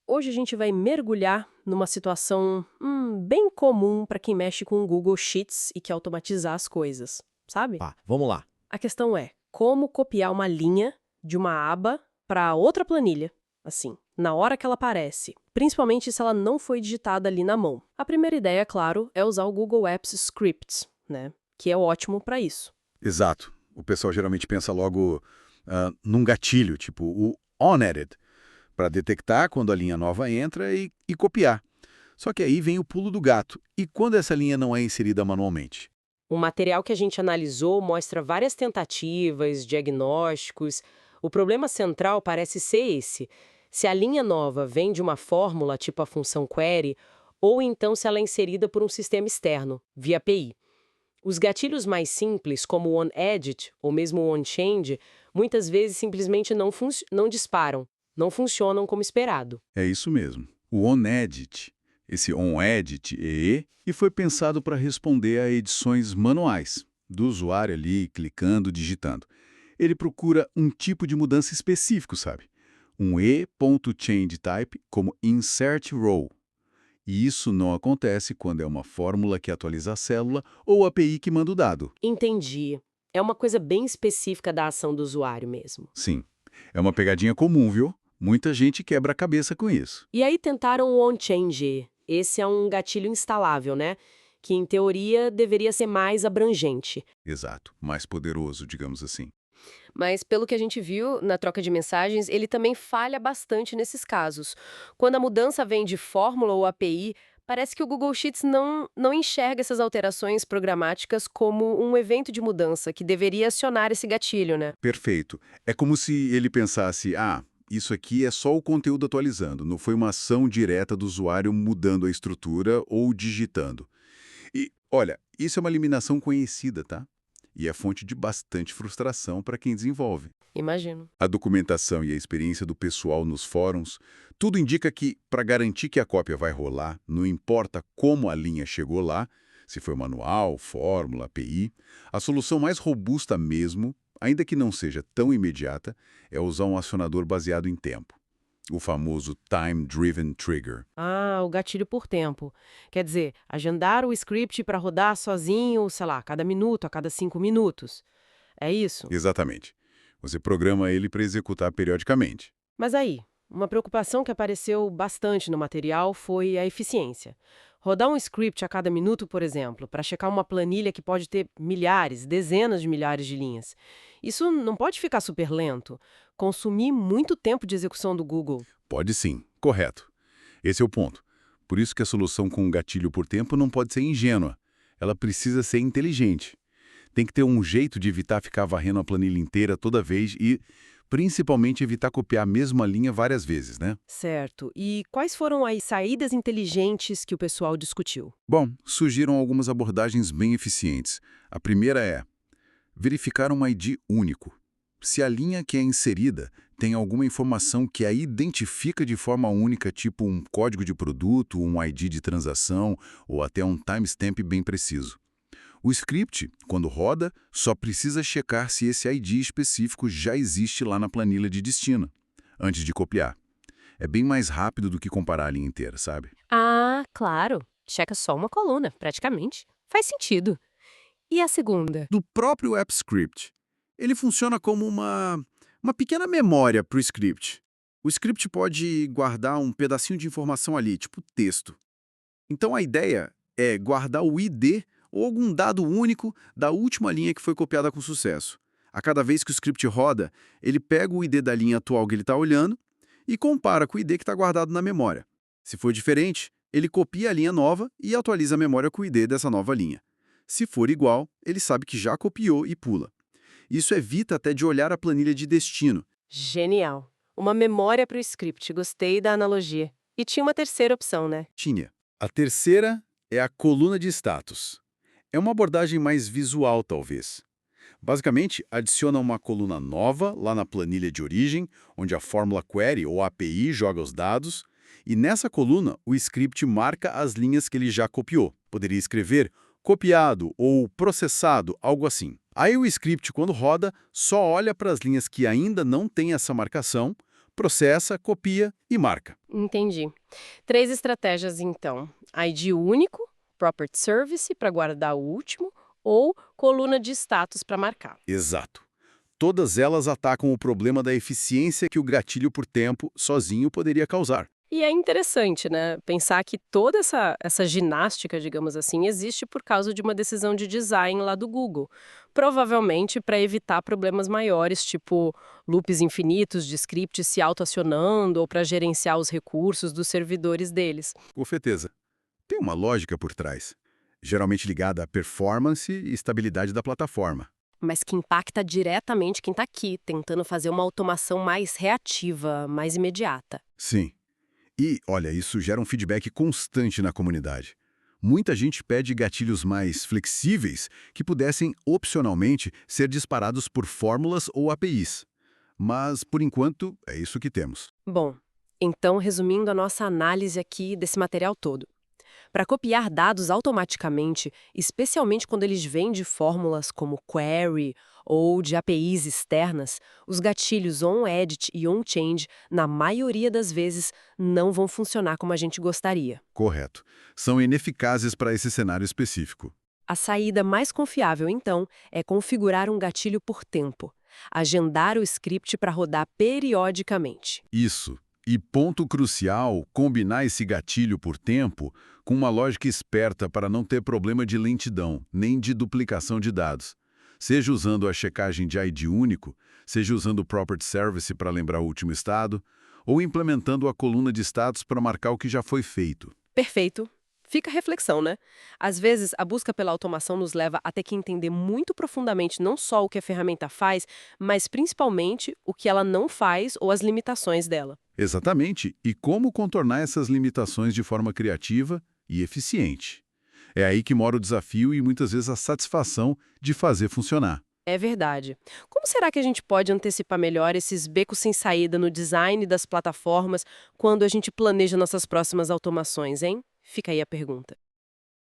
hoje a gente vai mergulhar numa situação bem comum para quem mexe com o Google Sheets e quer automatizar as coisas, sabe? Tá, vamos lá. A questão é como copiar uma linha de uma aba para outra planilha, assim, na hora que ela aparece, principalmente se ela não foi digitada ali na mão. A primeira ideia, claro, é usar o Google Apps Scripts, né? Que é ótimo para isso. Exato. O pessoal geralmente pensa logo num gatilho, tipo o onEdit, para detectar quando a linha nova entra e copiar. Só que aí vem o pulo do gato. E quando essa linha não é inserida manualmente? O material que a gente analisou mostra várias tentativas, diagnósticos. O problema central parece ser esse: se a linha nova vem de uma fórmula, tipo a função query, ou então se ela é inserida por um sistema externo, via API. Os gatilhos mais simples, como o onEdit ou mesmo o onChange, muitas vezes simplesmente não disparam, não funcionam como esperado. É isso mesmo. O onEdit, esse onEdit e foi pensado para responder a edições manuais, do usuário ali clicando, digitando. Ele procura um tipo de mudança específico, sabe? Um e.changeType como insert row. E isso não acontece quando é uma fórmula que atualiza a célula ou a API que manda o dado. Entendi. É uma coisa bem específica da ação do usuário mesmo. Sim, é uma pegadinha comum, viu? Muita gente quebra a cabeça com isso. E aí tentaram o onChange. Esse é um gatilho instalável, né? Que em teoria deveria ser mais abrangente. Exato, mais poderoso, digamos assim. Mas pelo que a gente viu na troca de mensagens, ele também falha bastante nesses casos. Quando a mudança vem de fórmula ou API, parece que o Google Sheets não enxerga essas alterações programáticas como um evento de mudança que deveria acionar esse gatilho, né? Perfeito. É como se ele pensasse, isso aqui é só o conteúdo atualizando, não foi uma ação direta do usuário mudando a estrutura ou digitando. E, olha, isso é uma eliminação conhecida, tá? E é fonte de bastante frustração para quem desenvolve. Imagino. A documentação e a experiência do pessoal nos fóruns, tudo indica que, para garantir que a cópia vai rolar, não importa como a linha chegou lá, se foi manual, fórmula, API, a solução mais robusta mesmo, ainda que não seja tão imediata, é usar um acionador baseado em tempo. O famoso Time Driven Trigger. Ah, o gatilho por tempo. Quer dizer, agendar o script para rodar sozinho, sei lá, a cada minuto, a cada 5 minutos. É isso? Exatamente. Você programa ele para executar periodicamente. Mas aí, uma preocupação que apareceu bastante no material foi a eficiência. Rodar um script a cada minuto, por exemplo, para checar uma planilha que pode ter milhares, dezenas de milhares de linhas. Isso não pode ficar super lento. Consumir muito tempo de execução do Google. Pode sim, correto. Esse é o ponto. Por isso que a solução com um gatilho por tempo não pode ser ingênua. Ela precisa ser inteligente. Tem que ter um jeito de evitar ficar varrendo a planilha inteira toda vez e, principalmente, evitar copiar a mesma linha várias vezes, né? Certo. E quais foram as saídas inteligentes que o pessoal discutiu? Bom, surgiram algumas abordagens bem eficientes. A primeira é verificar um ID único. Se a linha que é inserida tem alguma informação que a identifica de forma única, tipo um código de produto, um ID de transação ou até um timestamp bem preciso. O script, quando roda, só precisa checar se esse ID específico já existe lá na planilha de destino, antes de copiar. É bem mais rápido do que comparar a linha inteira, sabe? Ah, claro. Checa só uma coluna, praticamente. Faz sentido. E a segunda? Do próprio AppScript. Ele funciona como uma pequena memória para o script. O script pode guardar um pedacinho de informação ali, tipo texto. Então a ideia é guardar o ID ou algum dado único da última linha que foi copiada com sucesso. A cada vez que o script roda, ele pega o ID da linha atual que ele está olhando e compara com o ID que está guardado na memória. Se for diferente, ele copia a linha nova e atualiza a memória com o ID dessa nova linha. Se for igual, ele sabe que já copiou e pula. Isso evita até de olhar a planilha de destino. Genial. Uma memória para o script. Gostei da analogia. E tinha uma terceira opção, né? Tinha. A terceira é a coluna de status. É uma abordagem mais visual, talvez. Basicamente, adiciona uma coluna nova lá na planilha de origem, onde a fórmula query ou API joga os dados, e nessa coluna o script marca as linhas que ele já copiou. Poderia escrever copiado ou processado, algo assim. Aí o script, quando roda, só olha para as linhas que ainda não têm essa marcação, processa, copia e marca. Entendi. 3 estratégias, então. ID único, Property Service para guardar o último, ou coluna de status para marcar. Exato. Todas elas atacam o problema da eficiência que o gatilho por tempo sozinho poderia causar. E é interessante, né? Pensar que toda essa ginástica, digamos assim, existe por causa de uma decisão de design lá do Google. Provavelmente para evitar problemas maiores, tipo loops infinitos de scripts se autoacionando ou para gerenciar os recursos dos servidores deles. Com certeza. Tem uma lógica por trás, geralmente ligada à performance e estabilidade da plataforma. Mas que impacta diretamente quem está aqui, tentando fazer uma automação mais reativa, mais imediata. Sim. E, olha, isso gera um feedback constante na comunidade. Muita gente pede gatilhos mais flexíveis que pudessem, opcionalmente, ser disparados por fórmulas ou APIs. Mas, por enquanto, é isso que temos. Bom, então, resumindo a nossa análise aqui desse material todo. Para copiar dados automaticamente, especialmente quando eles vêm de fórmulas como query ou de APIs externas, os gatilhos onEdit e onChange, na maioria das vezes, não vão funcionar como a gente gostaria. Correto. São ineficazes para esse cenário específico. A saída mais confiável, então, é configurar um gatilho por tempo. Agendar o script para rodar periodicamente. Isso. E ponto crucial, combinar esse gatilho por tempo com uma lógica esperta para não ter problema de lentidão, nem de duplicação de dados. Seja usando a checagem de ID único, seja usando o Property Service para lembrar o último estado, ou implementando a coluna de status para marcar o que já foi feito. Perfeito. Fica a reflexão, né? Às vezes, a busca pela automação nos leva a ter que entender muito profundamente não só o que a ferramenta faz, mas principalmente o que ela não faz ou as limitações dela. Exatamente. E como contornar essas limitações de forma criativa e eficiente. É aí que mora o desafio e muitas vezes a satisfação de fazer funcionar. É verdade. Como será que a gente pode antecipar melhor esses becos sem saída no design das plataformas quando a gente planeja nossas próximas automações, hein? Fica aí a pergunta.